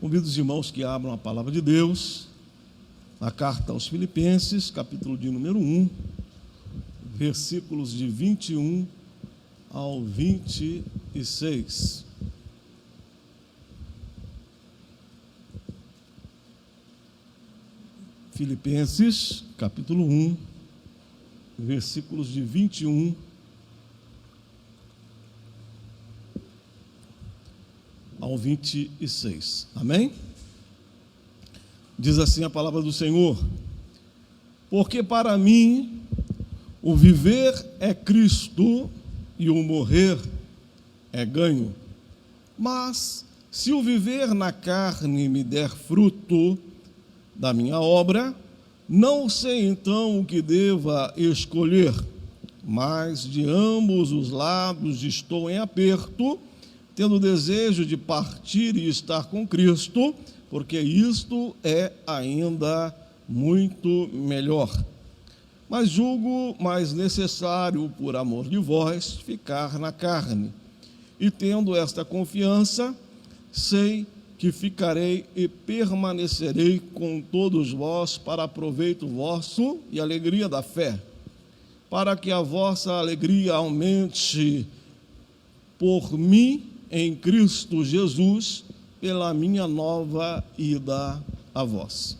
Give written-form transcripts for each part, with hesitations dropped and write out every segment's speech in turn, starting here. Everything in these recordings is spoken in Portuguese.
Convido os irmãos que abram a palavra de Deus, na carta aos Filipenses, capítulo de número 1, versículos de 21 ao 26. Filipenses, capítulo 1, versículos de 21 ao 26. Amém? Diz assim a palavra do Senhor: porque para mim o viver é Cristo e o morrer é ganho. Mas se o viver na carne me der fruto da minha obra, não sei então o que deva escolher, mas de ambos os lados estou em aperto, tendo desejo de partir e estar com Cristo, porque isto é ainda muito melhor. Mas julgo mais necessário, por amor de vós, ficar na carne. E tendo esta confiança, sei que ficarei e permanecerei com todos vós para proveito vosso e alegria da fé, para que a vossa alegria aumente por mim em Cristo Jesus, pela minha nova ida a vós.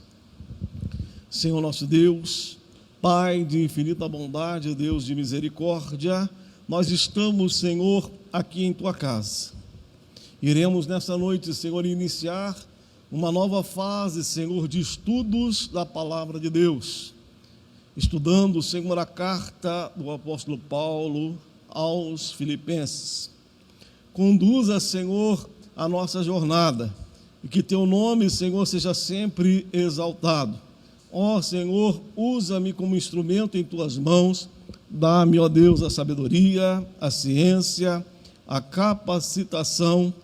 Senhor nosso Deus, Pai de infinita bondade, Deus de misericórdia, nós estamos, Senhor, aqui em Tua casa. Iremos nessa noite, Senhor, iniciar uma nova fase, Senhor, de estudos da Palavra de Deus. Estudando, Senhor, a carta do apóstolo Paulo aos Filipenses. Conduza, Senhor, a nossa jornada, e que Teu nome, Senhor, seja sempre exaltado. Ó Senhor, usa-me como instrumento em Tuas mãos, dá-me, ó Deus, a sabedoria, a ciência, a capacitação,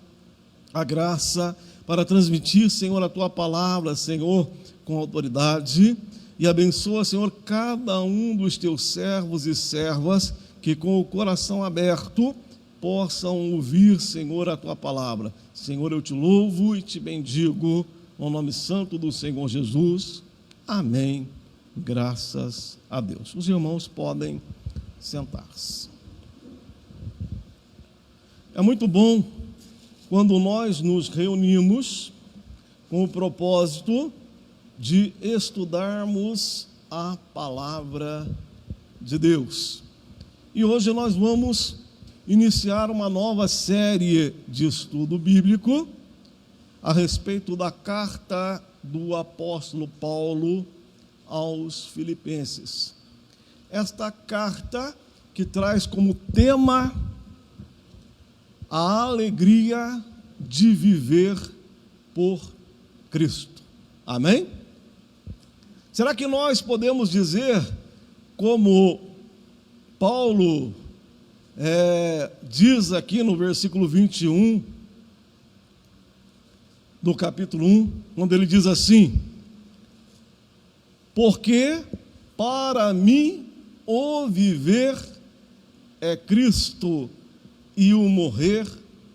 a graça para transmitir, Senhor, a Tua palavra, Senhor, com autoridade, e abençoa, Senhor, cada um dos Teus servos e servas que com o coração aberto possam ouvir, Senhor, a Tua palavra. Senhor, eu Te louvo e Te bendigo, no nome santo do Senhor Jesus. Amém. Graças a Deus. Os irmãos podem sentar-se. É muito bom quando nós nos reunimos com o propósito de estudarmos a palavra de Deus. E hoje nós vamos iniciar uma nova série de estudo bíblico a respeito da carta do apóstolo Paulo aos Filipenses. Esta carta que traz como tema a alegria de viver por Cristo. Amém? Será que nós podemos dizer, como Paulo diz aqui no versículo 21 do capítulo 1, quando ele diz assim: porque para mim o viver é Cristo e o morrer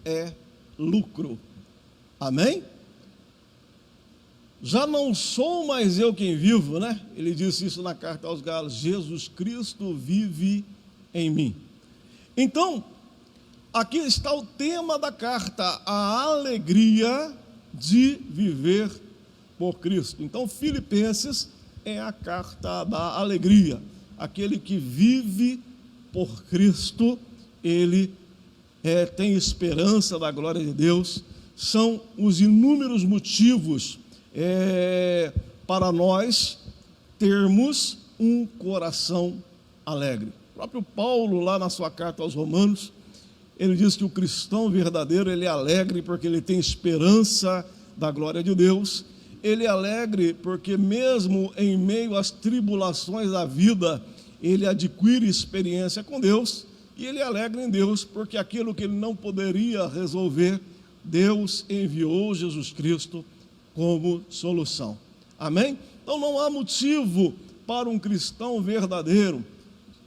é lucro. Amém? Já não sou mais eu quem vivo, né? Ele disse isso na carta aos Gálatas: Jesus Cristo vive em mim. Então, aqui está o tema da carta, a alegria de viver por Cristo. Então, Filipenses é a carta da alegria. Aquele que vive por Cristo, ele tem esperança da glória de Deus. São os inúmeros motivos para nós termos um coração alegre. O próprio Paulo, lá na sua carta aos Romanos, ele diz que o cristão verdadeiro, ele é alegre porque ele tem esperança da glória de Deus. Ele é alegre porque mesmo em meio às tribulações da vida, ele adquire experiência com Deus. E ele é alegre em Deus porque aquilo que ele não poderia resolver, Deus enviou Jesus Cristo como solução. Amém? Então não há motivo para um cristão verdadeiro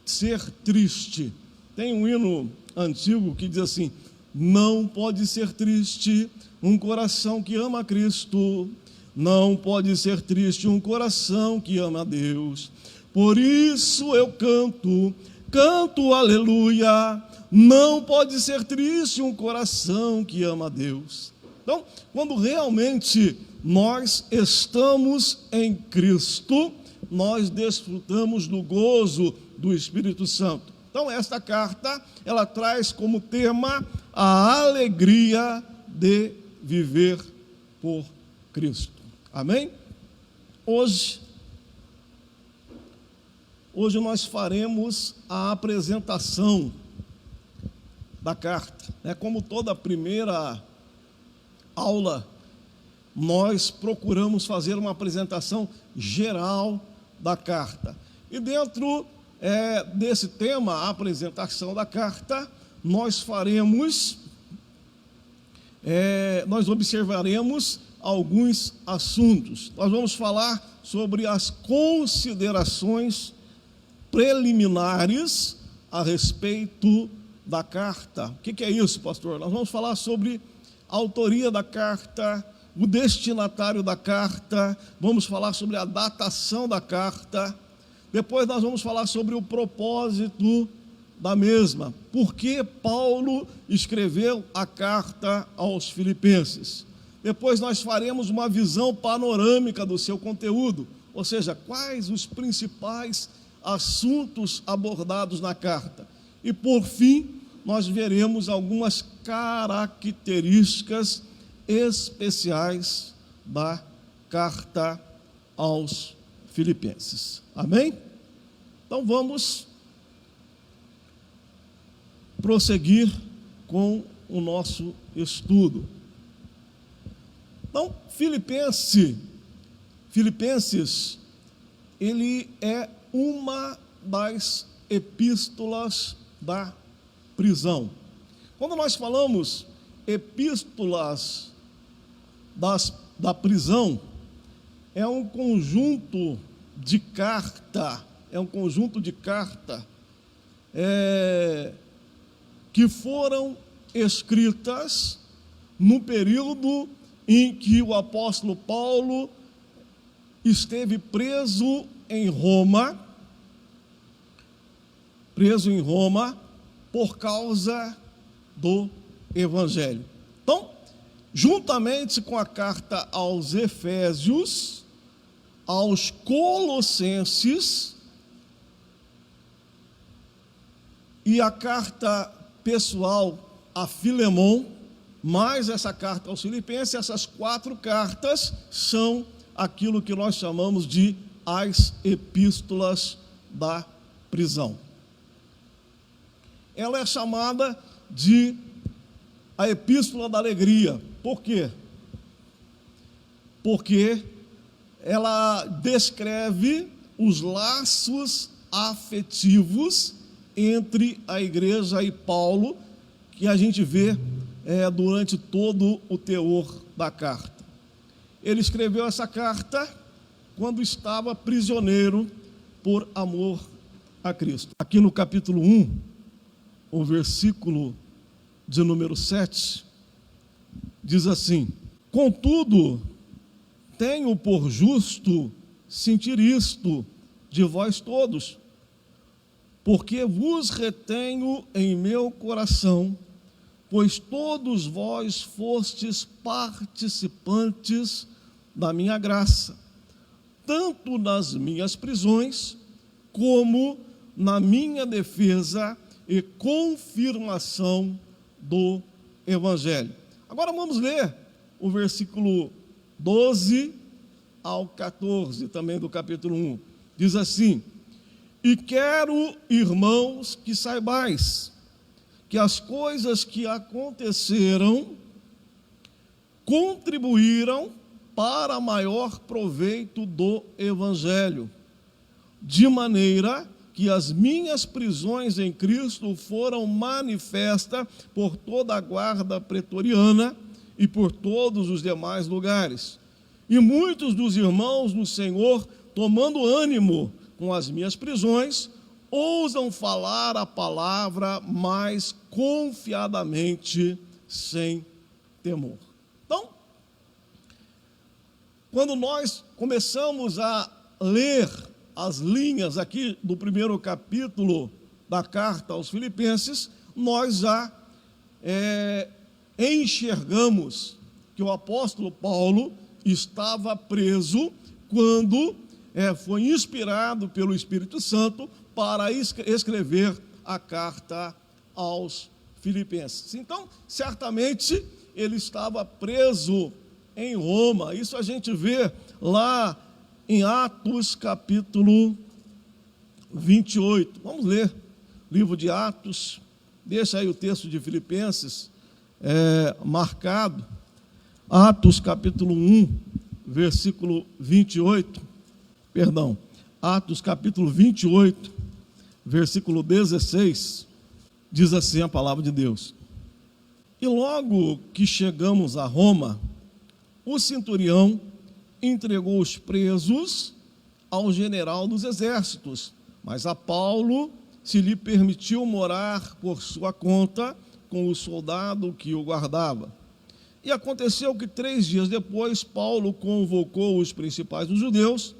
ser triste. Tem um hino antigo que diz assim: Não pode ser triste um coração que ama Cristo. Não pode ser triste um coração que ama a Deus. Por isso eu canto aleluia. Não pode ser triste um coração que ama a Deus. Então, quando realmente nós estamos em Cristo, nós desfrutamos do gozo do Espírito Santo. Então, esta carta, ela traz como tema a alegria de viver por Cristo. Amém? Hoje nós faremos a apresentação da carta. Como toda primeira aula, nós procuramos fazer uma apresentação geral da carta. E dentro desse tema, a apresentação da carta, nós observaremos alguns assuntos. Nós vamos falar sobre as considerações preliminares a respeito da carta. O que é isso, pastor? Nós vamos falar sobre a autoria da carta, o destinatário da carta, vamos falar sobre a datação da carta, depois nós vamos falar sobre o propósito da mesma, por que Paulo escreveu a carta aos Filipenses. Depois nós faremos uma visão panorâmica do seu conteúdo, ou seja, quais os principais assuntos abordados na carta. E por fim, nós veremos algumas características especiais da carta aos Filipenses. Amém? Então vamos prosseguir com o nosso estudo. Então, Filipenses, ele é uma das epístolas da prisão. Quando nós falamos epístolas da prisão, é um conjunto de carta, que foram escritas no período em que o apóstolo Paulo esteve preso em Roma por causa do Evangelho. Então, juntamente com a carta aos Efésios, aos Colossenses e a carta pessoal a Filemon, mais essa carta aos Filipenses, essas 4 cartas são aquilo que nós chamamos de as epístolas da prisão. Ela é chamada de a epístola da alegria. Por quê? Porque ela descreve os laços afetivos entre a igreja e Paulo, que a gente vê durante todo o teor da carta. Ele escreveu essa carta quando estava prisioneiro por amor a Cristo. Aqui no capítulo 1, o versículo de número 7, diz assim: contudo, tenho por justo sentir isto de vós todos, porque vos retenho em meu coração, pois todos vós fostes participantes da minha graça, tanto nas minhas prisões, como na minha defesa e confirmação do Evangelho. Agora vamos ler o versículo 12 ao 14, também do capítulo 1. Diz assim: e quero, irmãos, que saibais que as coisas que aconteceram contribuíram para maior proveito do Evangelho, de maneira que as minhas prisões em Cristo foram manifestas por toda a guarda pretoriana e por todos os demais lugares. E muitos dos irmãos no Senhor, tomando ânimo com as minhas prisões, ousam falar a palavra mais confiadamente, sem temor. Então, quando nós começamos a ler as linhas aqui do primeiro capítulo da carta aos Filipenses, nós já enxergamos que o apóstolo Paulo estava preso quando foi inspirado pelo Espírito Santo para escrever a carta aos Filipenses. Então, certamente, ele estava preso em Roma. Isso a gente vê lá em Atos, capítulo 28. Vamos ler, livro de Atos. Deixa aí o texto de Filipenses marcado. Atos, capítulo 1, versículo 28. Perdão, Atos, capítulo 28, versículo 16. Diz assim a palavra de Deus: E logo que chegamos a Roma, o centurião entregou os presos ao general dos exércitos, mas a Paulo se lhe permitiu morar por sua conta com o soldado que o guardava. E aconteceu que 3 dias depois, Paulo convocou os principais dos judeus,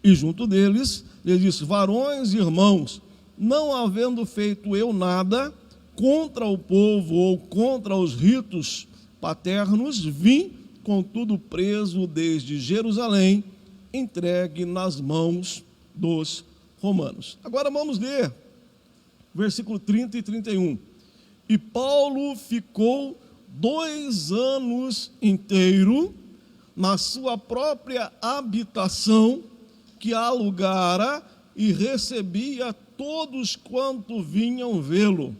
e junto deles, lhe disse: varões e irmãos, não havendo feito eu nada contra o povo ou contra os ritos paternos, vim, contudo, preso desde Jerusalém, entregue nas mãos dos romanos. Agora vamos ler versículo 30 e 31. E Paulo ficou 2 anos inteiro na sua própria habitação que alugara e recebia todos quanto vinham vê-lo,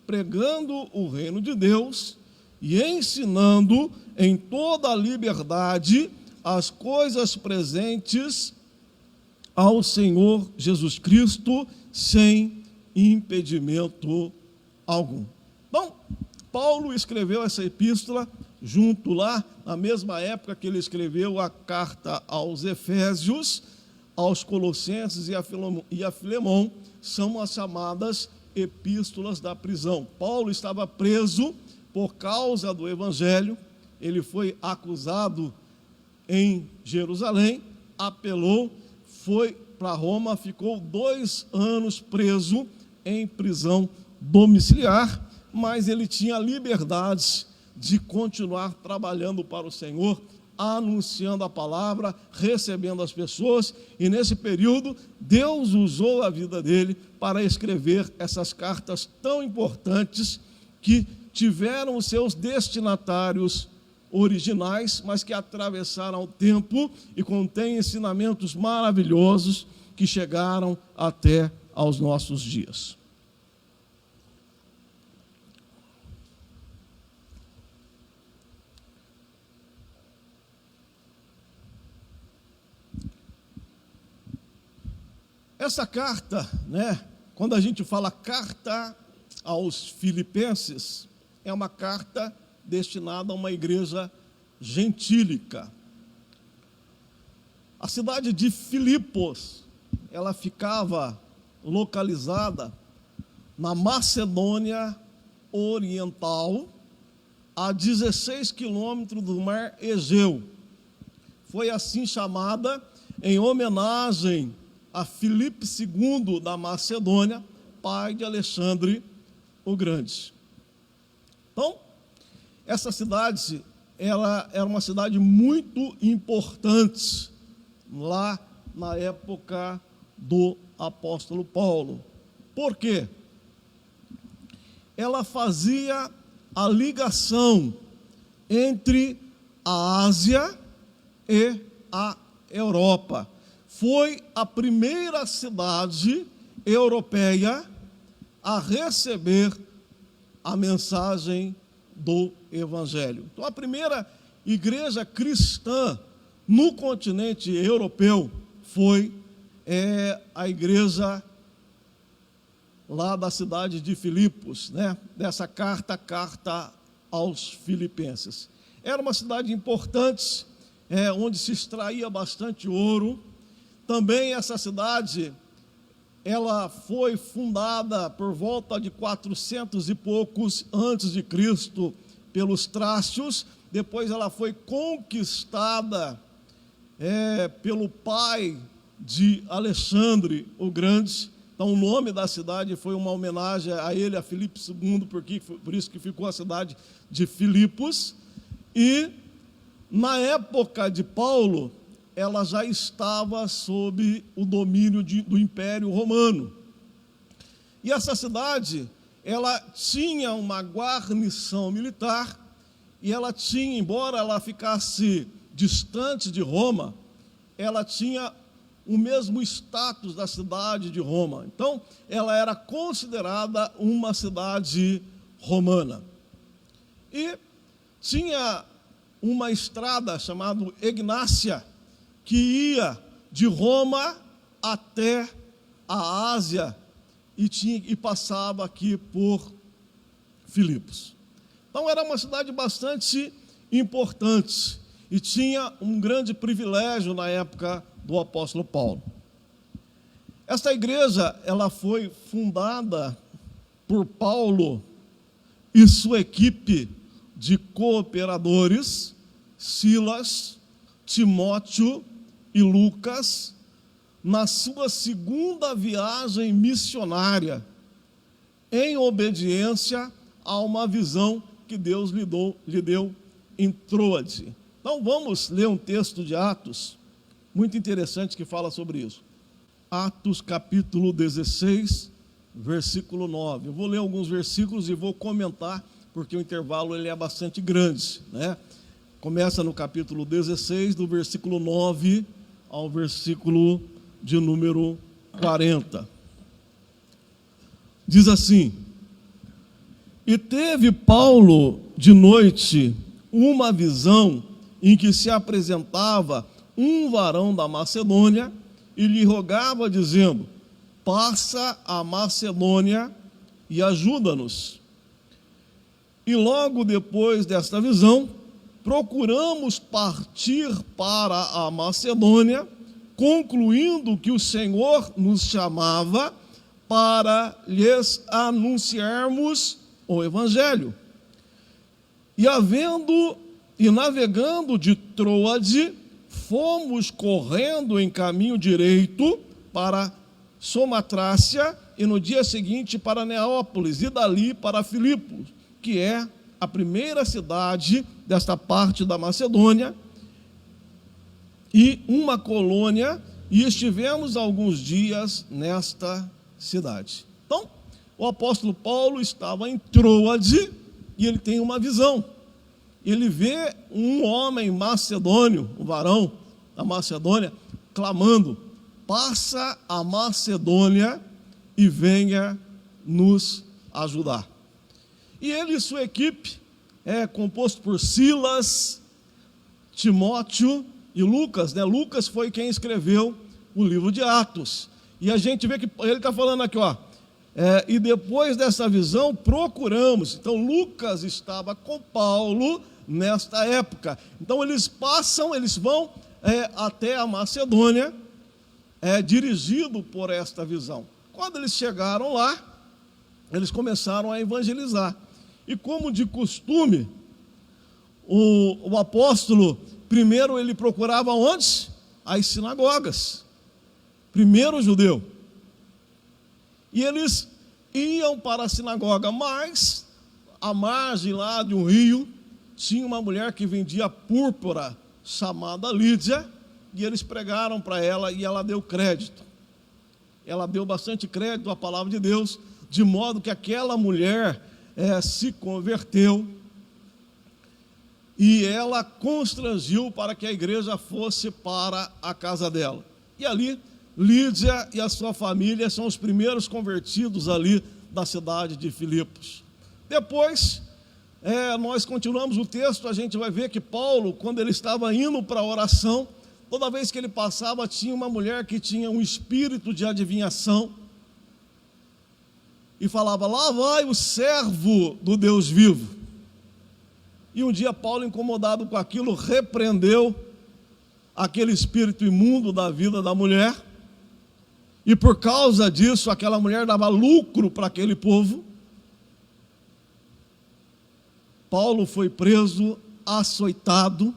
pregando o reino de Deus e ensinando em toda a liberdade as coisas presentes ao Senhor Jesus Cristo, sem impedimento algum. Bom, Paulo escreveu essa epístola junto lá, na mesma época que ele escreveu a carta aos Efésios, aos Colossenses e a Filemão, são as chamadas epístolas da prisão. Paulo estava preso por causa do Evangelho, ele foi acusado em Jerusalém, apelou, foi para Roma, ficou 2 anos preso em prisão domiciliar, mas ele tinha liberdade de continuar trabalhando para o Senhor, anunciando a palavra, recebendo as pessoas, e nesse período Deus usou a vida dele para escrever essas cartas tão importantes que tiveram os seus destinatários originais, mas que atravessaram o tempo e contêm ensinamentos maravilhosos que chegaram até aos nossos dias. Essa carta, quando a gente fala carta aos Filipenses, é uma carta destinada a uma igreja gentílica. A cidade de Filipos, ela ficava localizada na Macedônia Oriental, a 16 quilômetros do mar Egeu. Foi assim chamada em homenagem a Filipe II da Macedônia, pai de Alexandre o Grande. Então, essa cidade, ela era uma cidade muito importante lá na época do apóstolo Paulo. Por quê? Ela fazia a ligação entre a Ásia e a Europa. Foi a primeira cidade europeia a receber a mensagem do Evangelho. Então, a primeira igreja cristã no continente europeu foi a igreja lá da cidade de Filipos, dessa carta aos Filipenses. Era uma cidade importante, onde se extraía bastante ouro. Também essa cidade ela foi fundada por volta de 400 e poucos antes de Cristo pelos trácios. Depois ela foi conquistada pelo pai de Alexandre o Grande. Então o nome da cidade foi uma homenagem a ele, a Filipe II, por isso que ficou a cidade de Filipos. E na época de Paulo, ela já estava sob o domínio do Império Romano. E essa cidade, ela tinha uma guarnição militar, e ela tinha, embora ela ficasse distante de Roma, ela tinha o mesmo status da cidade de Roma. Então, ela era considerada uma cidade romana. E tinha uma estrada chamada Egnácia, que ia de Roma até a Ásia e passava aqui por Filipos. Então, era uma cidade bastante importante e tinha um grande privilégio na época do apóstolo Paulo. Esta igreja, ela foi fundada por Paulo e sua equipe de cooperadores, Silas, Timóteo e Lucas, na sua segunda viagem missionária, em obediência a uma visão que Deus lhe deu em Troade. Então vamos ler um texto de Atos, muito interessante, que fala sobre isso. Atos capítulo 16, versículo 9. Eu vou ler alguns versículos e vou comentar, porque o intervalo ele é bastante grande, né? Começa no capítulo 16, do versículo 9 ao versículo de número 40. Diz assim: E teve Paulo de noite uma visão em que se apresentava um varão da Macedônia e lhe rogava, dizendo: Passa a Macedônia e ajuda-nos. E logo depois desta visão, procuramos partir para a Macedônia, concluindo que o Senhor nos chamava para lhes anunciarmos o Evangelho. E navegando de Troade, fomos correndo em caminho direito para Samatrácia, e no dia seguinte para Neápolis, e dali para Filipos, que é a primeira cidade desta parte da Macedônia, e uma colônia, e estivemos alguns dias nesta cidade. Então, o apóstolo Paulo estava em Troade, e ele tem uma visão. Ele vê um homem macedônio, um varão da Macedônia, clamando: passa a Macedônia e venha nos ajudar. E ele e sua equipe é composto por Silas, Timóteo e Lucas, né? Lucas foi quem escreveu o livro de Atos. E a gente vê que ele está falando aqui, ó. E depois dessa visão procuramos. Então Lucas estava com Paulo nesta época. Então eles vão até a Macedônia, dirigido por esta visão. Quando eles chegaram lá, eles começaram a evangelizar. E como de costume, o apóstolo, primeiro ele procurava onde? As sinagogas. Primeiro o judeu. E eles iam para a sinagoga, mas à margem lá de um rio, tinha uma mulher que vendia púrpura, chamada Lídia, e eles pregaram para ela, e ela deu crédito. Ela deu bastante crédito à palavra de Deus, de modo que aquela mulher se converteu, e ela constrangiu para que a igreja fosse para a casa dela. E ali, Lídia e a sua família são os primeiros convertidos ali da cidade de Filipos. Depois, nós continuamos o texto, a gente vai ver que Paulo, quando ele estava indo para a oração, toda vez que ele passava, tinha uma mulher que tinha um espírito de adivinhação, e falava: lá vai o servo do Deus vivo. E um dia Paulo, incomodado com aquilo, repreendeu aquele espírito imundo da vida da mulher, e por causa disso aquela mulher dava lucro para aquele povo. Paulo foi preso, açoitado,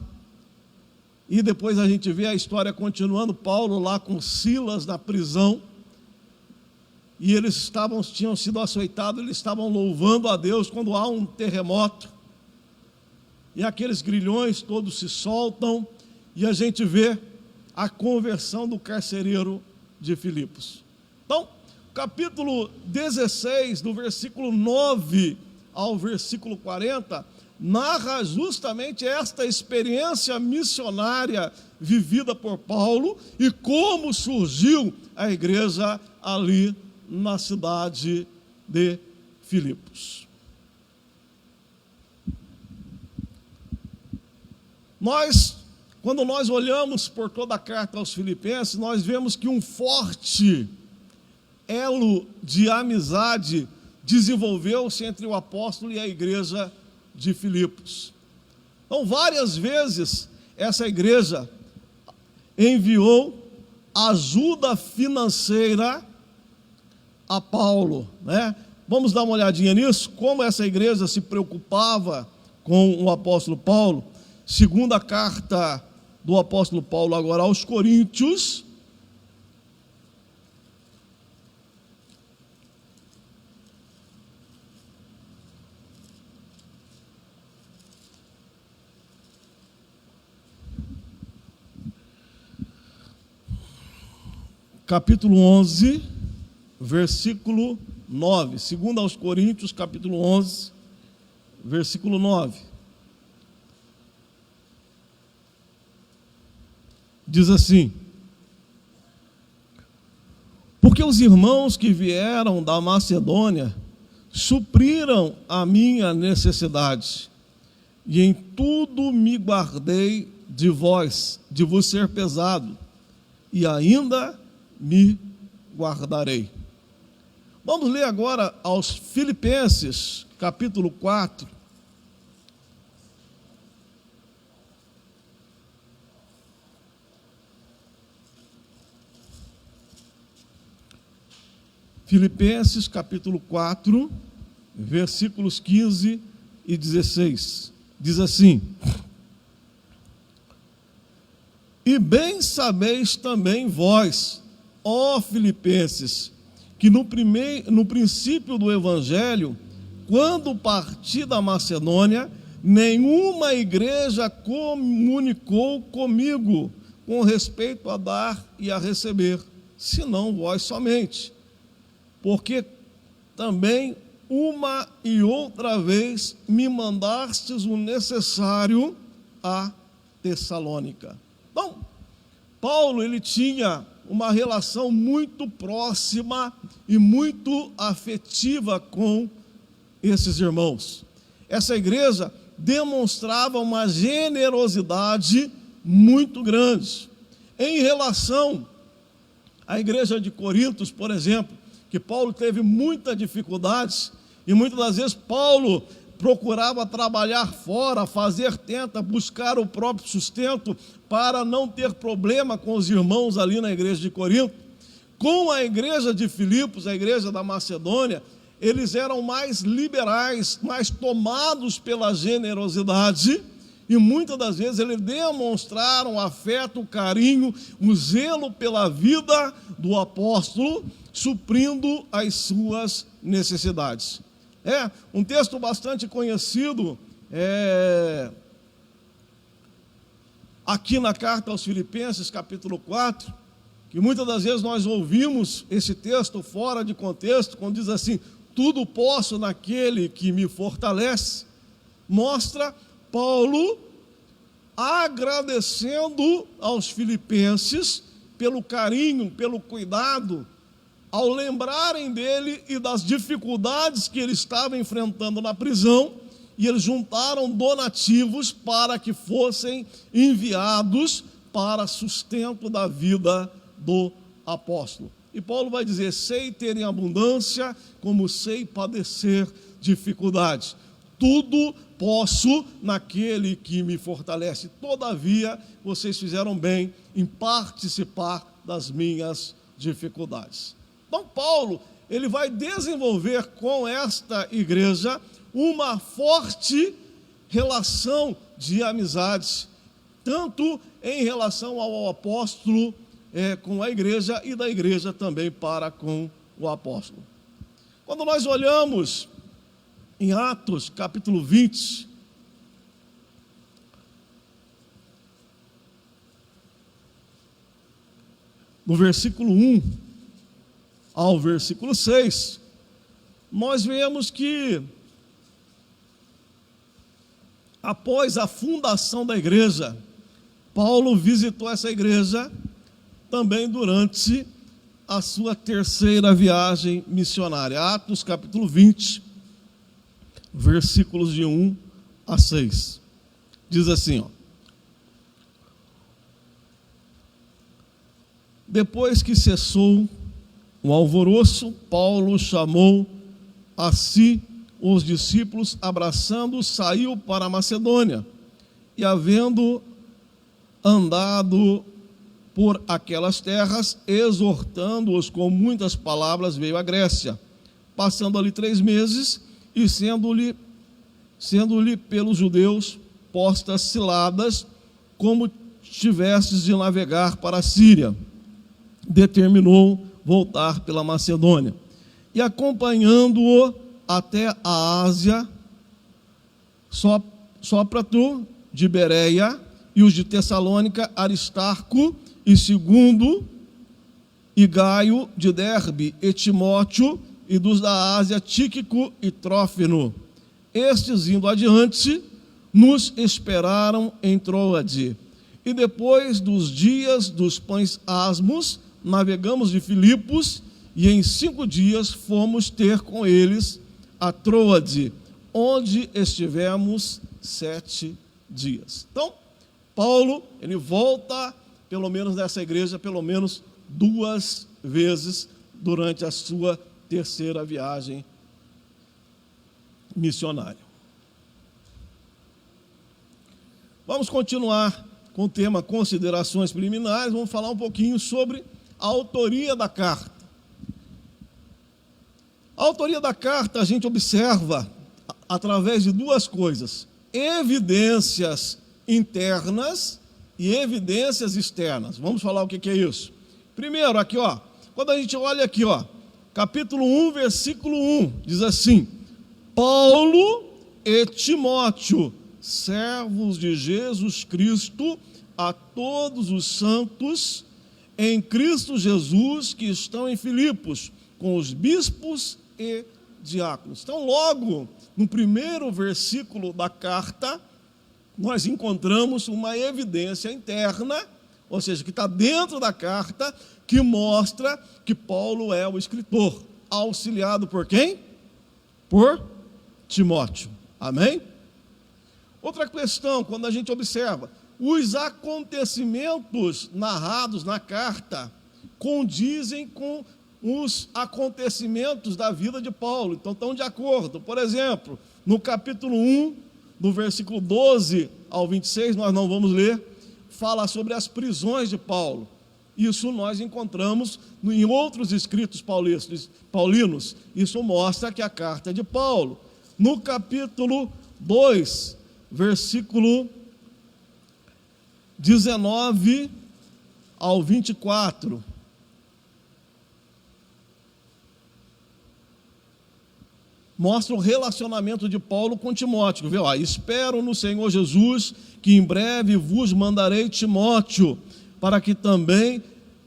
e depois a gente vê a história continuando, Paulo lá com Silas na prisão, e eles tinham sido açoitados, eles estavam louvando a Deus quando há um terremoto, e aqueles grilhões todos se soltam, e a gente vê a conversão do carcereiro de Filipos. Então, capítulo 16, do versículo 9 ao versículo 40, narra justamente esta experiência missionária vivida por Paulo e como surgiu a igreja ali na cidade de Filipos. Quando nós olhamos por toda a carta aos Filipenses, nós vemos que um forte elo de amizade desenvolveu-se entre o apóstolo e a igreja de Filipos. Então, várias vezes, essa igreja enviou ajuda financeira a Paulo, né? Vamos dar uma olhadinha nisso, como essa igreja se preocupava com o apóstolo Paulo. Segunda carta do apóstolo Paulo agora aos Coríntios, capítulo 11, versículo 9. Segundo aos Coríntios, capítulo 11, versículo 9. Diz assim: porque os irmãos que vieram da Macedônia supriram a minha necessidade, e em tudo me guardei de vos ser pesado, e ainda me guardarei. Vamos ler agora aos Filipenses, capítulo 4. Filipenses, capítulo 4, versículos 15 e 16. Diz assim: e bem sabeis também vós, ó Filipenses, que no princípio do Evangelho, quando parti da Macedônia, nenhuma igreja comunicou comigo com respeito a dar e a receber, senão vós somente. Porque também uma e outra vez me mandastes o necessário a Tessalônica. Então, Paulo, ele tinha uma relação muito próxima e muito afetiva com esses irmãos. Essa igreja demonstrava uma generosidade muito grande. Em relação à igreja de Corinto, por exemplo, que Paulo teve muitas dificuldades, e muitas das vezes Paulo procurava trabalhar fora, fazer tenta, buscar o próprio sustento, para não ter problema com os irmãos ali na igreja de Corinto. Com a igreja de Filipos, a igreja da Macedônia, eles eram mais liberais, mais tomados pela generosidade, e muitas das vezes eles demonstraram o afeto, o carinho, o zelo pela vida do apóstolo, suprindo as suas necessidades. Um texto bastante conhecido aqui na carta aos Filipenses, capítulo 4, que muitas das vezes nós ouvimos esse texto fora de contexto, quando diz assim: tudo posso naquele que me fortalece. Mostra Paulo agradecendo aos filipenses pelo carinho, pelo cuidado, ao lembrarem dele e das dificuldades que ele estava enfrentando na prisão, e eles juntaram donativos para que fossem enviados para sustento da vida do apóstolo. E Paulo vai dizer: sei ter em abundância, como sei padecer dificuldades. Tudo posso naquele que me fortalece. Todavia, vocês fizeram bem em participar das minhas dificuldades. Então, Paulo, ele vai desenvolver com esta igreja uma forte relação de amizade, tanto em relação ao apóstolo com a igreja e da igreja também para com o apóstolo. Quando nós olhamos em Atos, capítulo 20, no versículo 1 ao versículo 6, nós vemos que após a fundação da igreja, Paulo visitou essa igreja também durante a sua terceira viagem missionária. Atos capítulo 20, versículos de 1 a 6. Diz assim, ó: depois que cessou o alvoroço, Paulo chamou a si os discípulos, abraçando, saiu para a Macedônia, e havendo andado por aquelas terras, exortando-os com muitas palavras, veio à Grécia, passando ali 3 meses, e sendo-lhe pelos judeus postas ciladas, como tivesses de navegar para a Síria, determinou voltar pela Macedônia, e acompanhando-o até a Ásia, Sópater de Bereia, e os de Tessalônica, Aristarco e Segundo, e Gaio de Derbe, e Timóteo, e dos da Ásia, Tíquico e Trófimo. Estes, indo adiante, nos esperaram em Troade. E depois dos dias dos pães asmos, navegamos de Filipos, e em 5 dias fomos ter com eles a Troade, onde estivemos 7 dias. Então, Paulo, ele volta, pelo menos nessa igreja, pelo menos 2 vezes durante a sua terceira viagem missionária. Vamos continuar com o tema considerações preliminares. Vamos falar um pouquinho sobre a autoria da carta. A autoria da carta a gente observa através de 2 coisas: evidências internas e evidências externas. Vamos falar o que é isso. Primeiro, aqui, ó, quando a gente olha aqui, ó, capítulo 1, versículo 1, diz assim: Paulo e Timóteo, servos de Jesus Cristo, a todos os santos em Cristo Jesus que estão em Filipos, com os bispos e diáconos. Então, logo no primeiro versículo da carta, nós encontramos uma evidência interna, ou seja, que está dentro da carta, que mostra que Paulo é o escritor, auxiliado por quem? Por Timóteo. Amém? Outra questão, quando a gente observa, os acontecimentos narrados na carta condizem com os acontecimentos da vida de Paulo, então estão de acordo. Por exemplo, no capítulo 1, do versículo 12 ao 26, nós não vamos ler, fala sobre as prisões de Paulo. Isso nós encontramos em outros escritos paulinos. Isso mostra que a carta é de Paulo. No capítulo 2, versículo 19 ao 24, mostra o relacionamento de Paulo com Timóteo. Vê lá: espero no Senhor Jesus que em breve vos mandarei Timóteo, para que também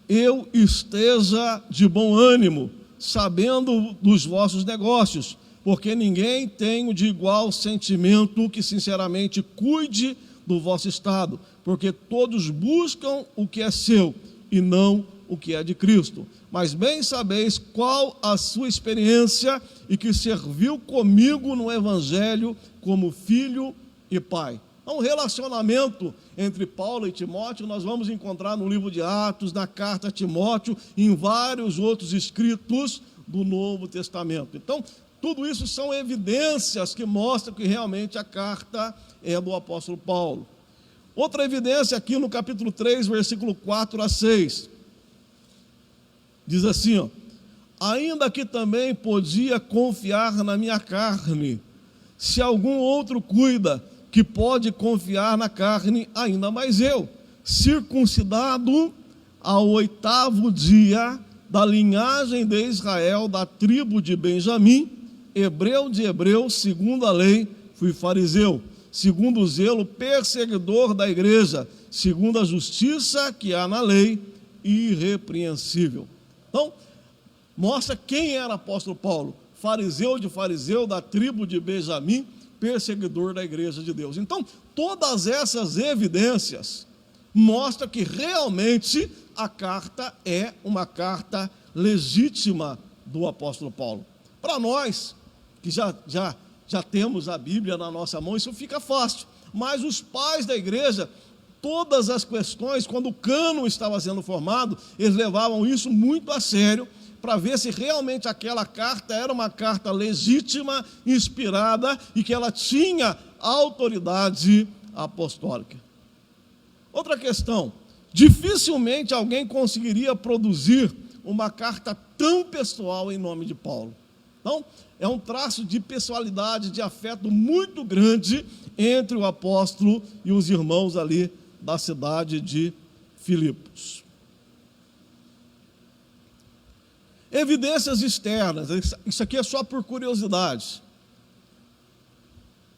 eu esteja de bom ânimo, sabendo dos vossos negócios, porque ninguém tem de igual sentimento que sinceramente cuide do vosso estado, porque todos buscam o que é seu e não o que é de Cristo. Mas bem sabeis qual a sua experiência e que serviu comigo no Evangelho como filho e pai. Então, o relacionamento entre Paulo e Timóteo nós vamos encontrar no livro de Atos, na carta a Timóteo e em vários outros escritos do Novo Testamento. Então, tudo isso são evidências que mostram que realmente a carta é do apóstolo Paulo. Outra evidência aqui no capítulo 3, versículo 4 a 6. Diz assim, ó: ainda que também podia confiar na minha carne, se algum outro cuida que pode confiar na carne, ainda mais eu, circuncidado ao 8º dia, da linhagem de Israel, da tribo de Benjamim, hebreu de hebreus, segundo a lei, fui fariseu, segundo o zelo, perseguidor da igreja, segundo a justiça que há na lei, irrepreensível. Então, mostra quem era o apóstolo Paulo: fariseu de fariseu, da tribo de Benjamim, perseguidor da igreja de Deus. Então, todas essas evidências mostram que realmente a carta é uma carta legítima do apóstolo Paulo. Para nós, que já temos a Bíblia na nossa mão, isso fica fácil. Mas os pais da igreja, todas as questões, quando o cânon estava sendo formado, eles levavam isso muito a sério, para ver se realmente aquela carta era uma carta legítima, inspirada, e que ela tinha autoridade apostólica. Outra questão: dificilmente alguém conseguiria produzir uma carta tão pessoal em nome de Paulo. Então, é um traço de pessoalidade, de afeto muito grande entre o apóstolo e os irmãos ali da cidade de Filipos. Evidências externas, isso aqui é só por curiosidade.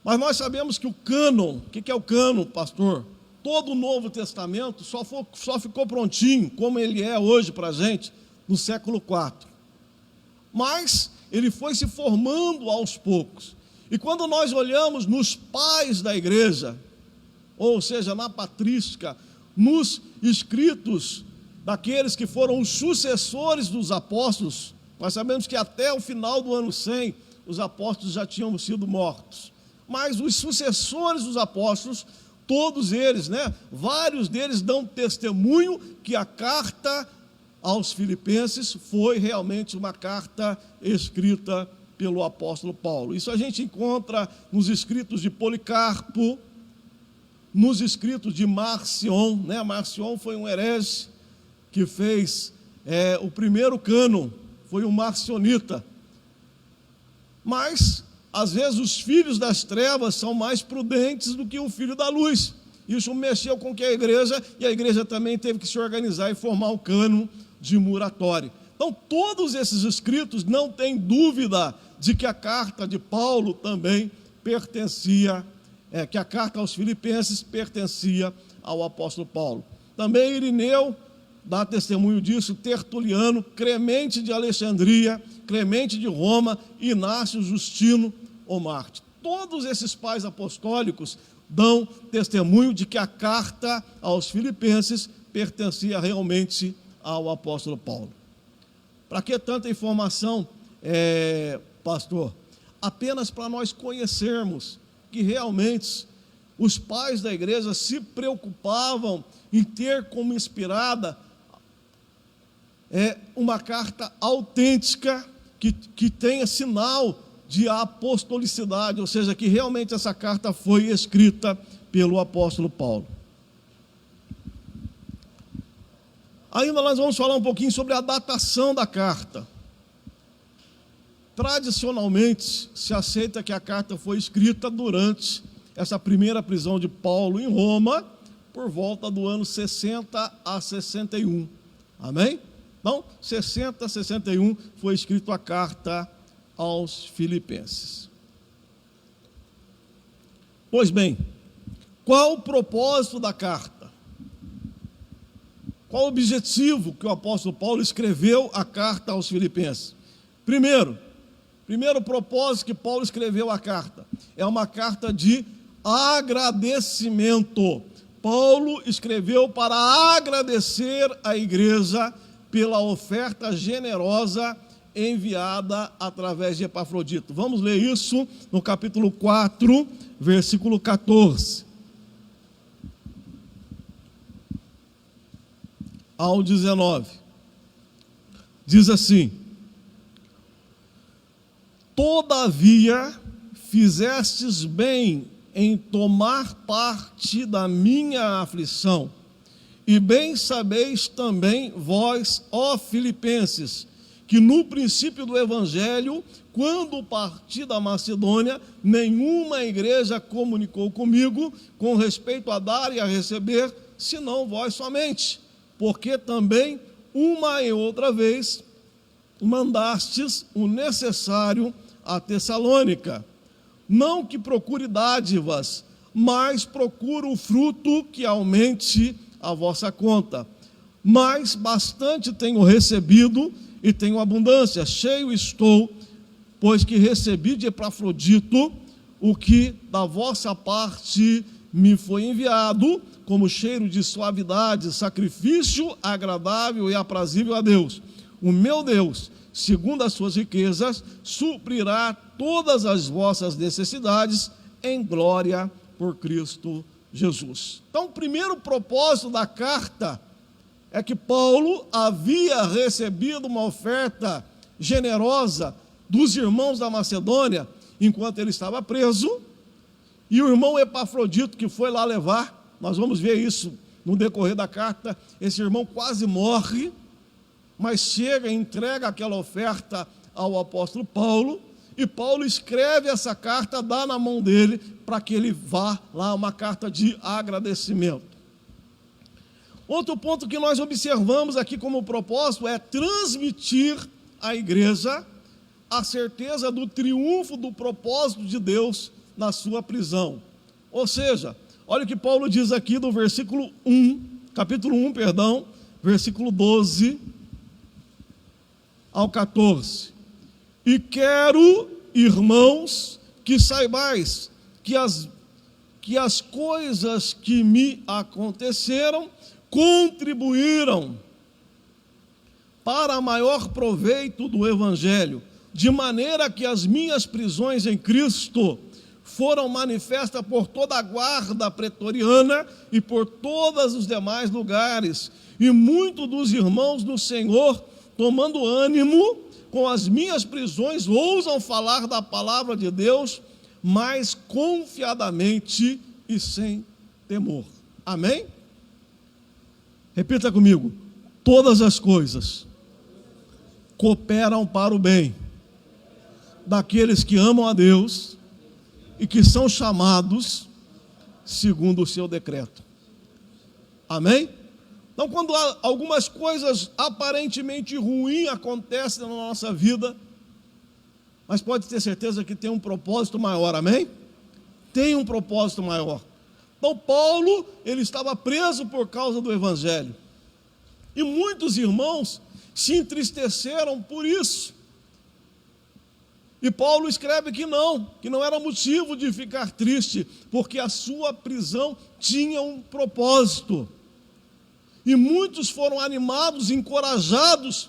Mas nós sabemos que o cânon, o que é o cânon, pastor? Todo o Novo Testamento só ficou prontinho, como ele é hoje para a gente, no século IV. Mas ele foi se formando aos poucos. E quando nós olhamos nos pais da igreja, ou seja, na patrística, nos escritos daqueles que foram os sucessores dos apóstolos, nós sabemos que até o final do ano 100, os apóstolos já tinham sido mortos. Mas os sucessores dos apóstolos, todos eles, vários deles dão testemunho que a carta aos Filipenses foi realmente uma carta escrita pelo apóstolo Paulo. Isso a gente encontra nos escritos de Policarpo, nos escritos de Marcion. Marcion foi um herege que fez o primeiro cânon, foi um marcionita. Mas, às vezes, os filhos das trevas são mais prudentes do que o filho da luz. Isso mexeu com que a igreja, e a igreja também teve que se organizar e formar um cânon de Muratório. Então, todos esses escritos, não tem dúvida de que a carta de Paulo também pertencia, que a carta aos Filipenses pertencia ao apóstolo Paulo. Também Irineu dá testemunho disso, Tertuliano, Clemente de Alexandria, Clemente de Roma, Inácio, Justino, ou Marte. Todos esses pais apostólicos dão testemunho de que a carta aos Filipenses pertencia realmente ao apóstolo Paulo. Para que tanta informação, pastor? Apenas para nós conhecermos que realmente os pais da igreja se preocupavam em ter como inspirada uma carta autêntica que tenha sinal de apostolicidade, ou seja, que realmente essa carta foi escrita pelo apóstolo Paulo. Ainda nós vamos falar um pouquinho sobre a datação da carta. Tradicionalmente, se aceita que a carta foi escrita durante essa primeira prisão de Paulo em Roma, por volta do ano 60 a 61. Amém? Então, 60 a 61 foi escrita a carta aos Filipenses. Pois bem, qual o propósito da carta? Qual o objetivo que o apóstolo Paulo escreveu a carta aos Filipenses? Primeiro propósito que Paulo escreveu a carta é uma carta de agradecimento. Paulo escreveu para agradecer a igreja pela oferta generosa enviada através de Epafrodito. Vamos ler isso no capítulo 4, versículo 14 ao 19. Diz assim: todavia fizestes bem em tomar parte da minha aflição, E bem sabeis também vós, ó Filipenses, que no princípio do Evangelho, quando parti da Macedônia, nenhuma igreja comunicou comigo com respeito a dar e a receber, senão vós somente, porque também uma e outra vez mandastes o necessário a Tessalônica. Não que procure dádivas, mas procuro o fruto que aumente a vossa conta. Mas bastante tenho recebido e tenho abundância, cheio estou, pois que recebi de Epafrodito o que da vossa parte me foi enviado, como cheiro de suavidade, sacrifício agradável e aprazível a Deus. O meu Deus, segundo as suas riquezas, suprirá todas as vossas necessidades em glória por Cristo Jesus. Então, o primeiro propósito da carta é que Paulo havia recebido uma oferta generosa dos irmãos da Macedônia, enquanto ele estava preso, e o irmão Epafrodito, que foi lá levar, nós vamos ver isso no decorrer da carta, esse irmão quase morre, mas chega e entrega aquela oferta ao apóstolo Paulo, e Paulo escreve essa carta, dá na mão dele, para que ele vá lá, uma carta de agradecimento. Outro ponto que nós observamos aqui como propósito é transmitir à igreja a certeza do triunfo do propósito de Deus na sua prisão. Ou seja, olha o que Paulo diz aqui do versículo 1, capítulo 1, perdão, versículo 12 ao 14. E quero, irmãos, que saibais que as coisas que me aconteceram contribuíram para maior proveito do Evangelho, de maneira que as minhas prisões em Cristo foram manifestas por toda a guarda pretoriana e por todos os demais lugares, e muitos dos irmãos do Senhor, tomando ânimo com as minhas prisões, ousam falar da palavra de Deus mais confiadamente e sem temor. Amém? Repita comigo: todas as coisas cooperam para o bem daqueles que amam a Deus e que são chamados segundo o seu decreto. Amém? Então, quando algumas coisas aparentemente ruins acontecem na nossa vida, mas pode ter certeza que tem um propósito maior, amém? Tem um propósito maior. Então, Paulo, ele estava preso por causa do Evangelho. E muitos irmãos se entristeceram por isso. E Paulo escreve que não era motivo de ficar triste, porque a sua prisão tinha um propósito. E muitos foram animados, encorajados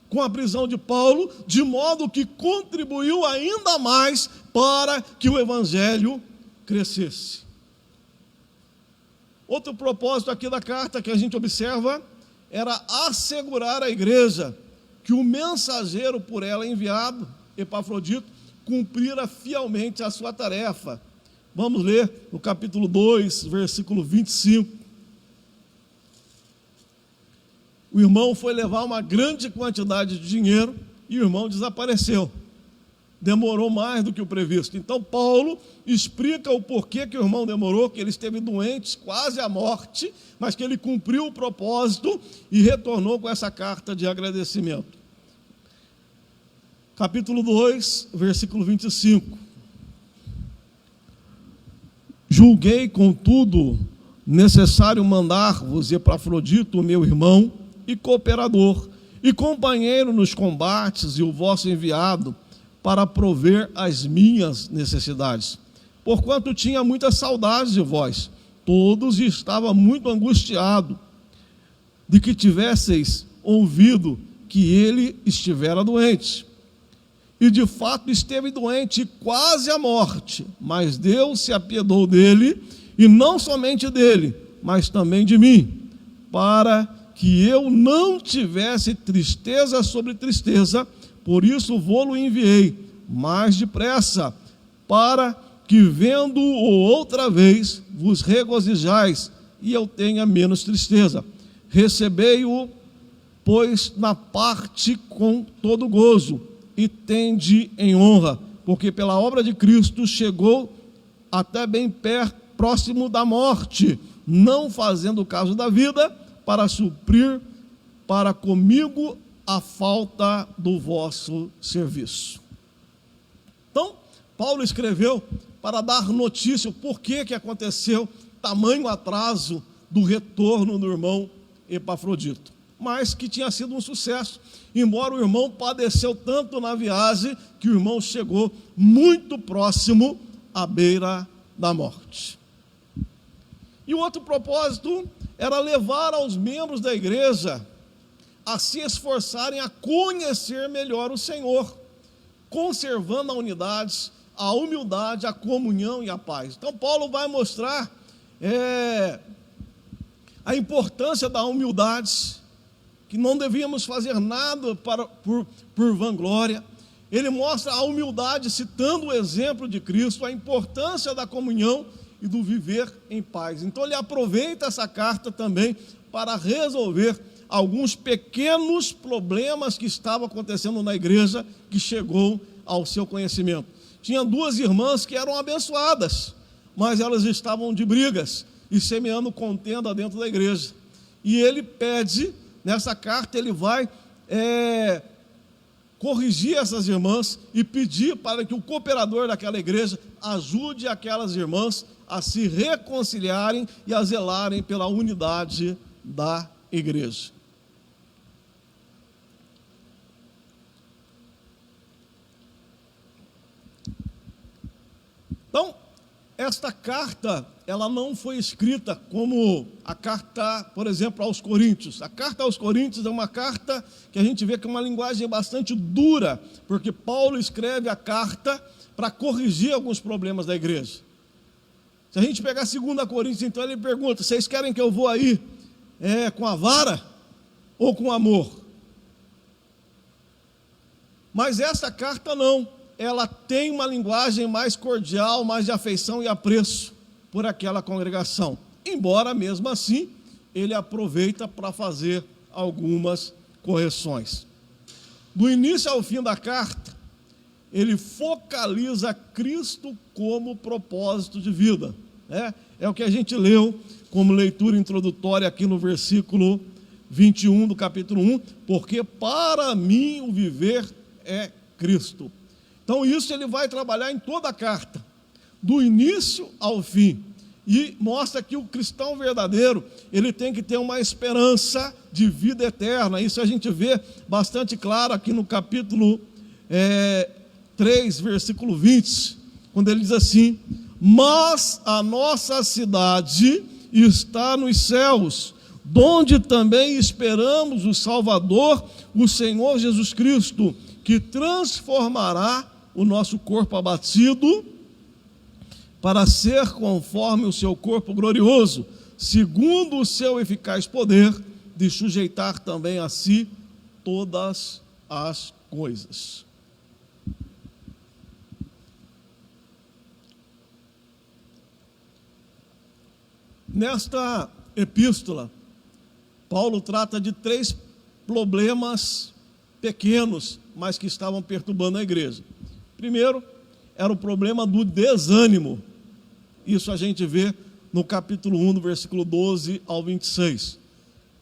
com a prisão de Paulo, de modo que contribuiu ainda mais para que o Evangelho crescesse. Outro propósito aqui da carta que a gente observa era assegurar à igreja que o mensageiro por ela enviado, Epafrodito, cumprira fielmente a sua tarefa. Vamos ler no capítulo 2, versículo 25. O irmão foi levar uma grande quantidade de dinheiro e o irmão desapareceu. Demorou mais do que o previsto. Então Paulo explica o porquê que o irmão demorou, que ele esteve doente, quase à morte, mas que ele cumpriu o propósito e retornou com essa carta de agradecimento. Capítulo 2, versículo 25. Julguei, contudo, necessário mandar-vos Epafrodito, meu irmão e cooperador, e companheiro nos combates, e o vosso enviado, para prover as minhas necessidades. Porquanto tinha muita saudade de vós, todos, e estava muito angustiado, de que tivesseis ouvido que ele estivera doente. E de fato esteve doente, quase à morte, mas Deus se apiedou dele, e não somente dele, mas também de mim, para que eu não tivesse tristeza sobre tristeza, por isso vou-lo enviei mais depressa, para que vendo-o outra vez, vos regozijais e eu tenha menos tristeza. Recebei-o, pois, na parte com todo gozo, e tende em honra, porque pela obra de Cristo chegou até bem perto, próximo da morte, não fazendo caso da vida, para suprir para comigo a falta do vosso serviço. Então, Paulo escreveu para dar notícia o porquê que aconteceu tamanho atraso do retorno do irmão Epafrodito, mas que tinha sido um sucesso, embora o irmão padeceu tanto na viagem que o irmão chegou muito próximo à beira da morte. E o outro propósito era levar aos membros da igreja a se esforçarem a conhecer melhor o Senhor, conservando a unidade, a humildade, a comunhão e a paz. Então Paulo vai mostrar a importância da humildade, que não devíamos fazer nada por vanglória. Ele mostra a humildade, citando o exemplo de Cristo, a importância da comunhão e do viver em paz. Então ele aproveita essa carta também para resolver alguns pequenos problemas que estavam acontecendo na igreja, que chegou ao seu conhecimento. Tinha duas irmãs que eram abençoadas, mas elas estavam de brigas e semeando contenda dentro da igreja. E ele pede, nessa carta ele vai corrigir essas irmãs e pedir para que o cooperador daquela igreja ajude aquelas irmãs a se reconciliarem e a zelarem pela unidade da igreja. Então, esta carta, ela não foi escrita como a carta, por exemplo, aos Coríntios. A carta aos Coríntios é uma carta que a gente vê que é uma linguagem bastante dura, porque Paulo escreve a carta para corrigir alguns problemas da igreja. Se a gente pegar 2 Coríntios, então ele pergunta: vocês querem que eu vou aí com a vara ou com amor? Mas essa carta não. Ela tem uma linguagem mais cordial, mais de afeição e apreço por aquela congregação. Embora, mesmo assim, ele aproveita para fazer algumas correções. Do início ao fim da carta, ele focaliza Cristo como propósito de vida. É o que a gente leu como leitura introdutória aqui no versículo 21 do capítulo 1, porque para mim o viver é Cristo. Então isso ele vai trabalhar em toda a carta, do início ao fim, e mostra que o cristão verdadeiro, ele tem que ter uma esperança de vida eterna. Isso a gente vê bastante claro aqui no capítulo 3, versículo 20, quando ele diz assim: mas a nossa cidade está nos céus, donde também esperamos o Salvador, o Senhor Jesus Cristo, que transformará o nosso corpo abatido para ser conforme o seu corpo glorioso, segundo o seu eficaz poder de sujeitar também a si todas as coisas. Nesta epístola, Paulo trata de 3 problemas pequenos, mas que estavam perturbando a igreja. Primeiro, era o problema do desânimo. Isso a gente vê no capítulo 1, do versículo 12 ao 26.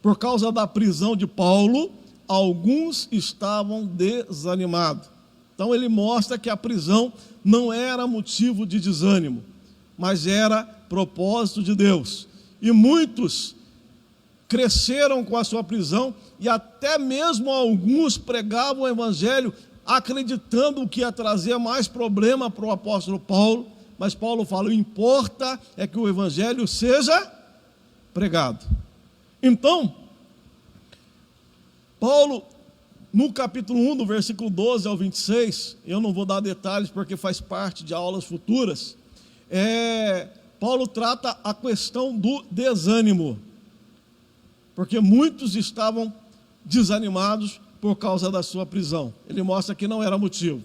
Por causa da prisão de Paulo, alguns estavam desanimados. Então ele mostra que a prisão não era motivo de desânimo, mas era propósito de Deus. E muitos cresceram com a sua prisão, e até mesmo alguns pregavam o evangelho acreditando que ia trazer mais problema para o apóstolo Paulo, mas Paulo fala: o que importa é que o evangelho seja pregado. Então, Paulo, no capítulo 1, do versículo 12 ao 26, eu não vou dar detalhes porque faz parte de aulas futuras, Paulo trata a questão do desânimo, porque muitos estavam desanimados por causa da sua prisão. Ele mostra que não era motivo.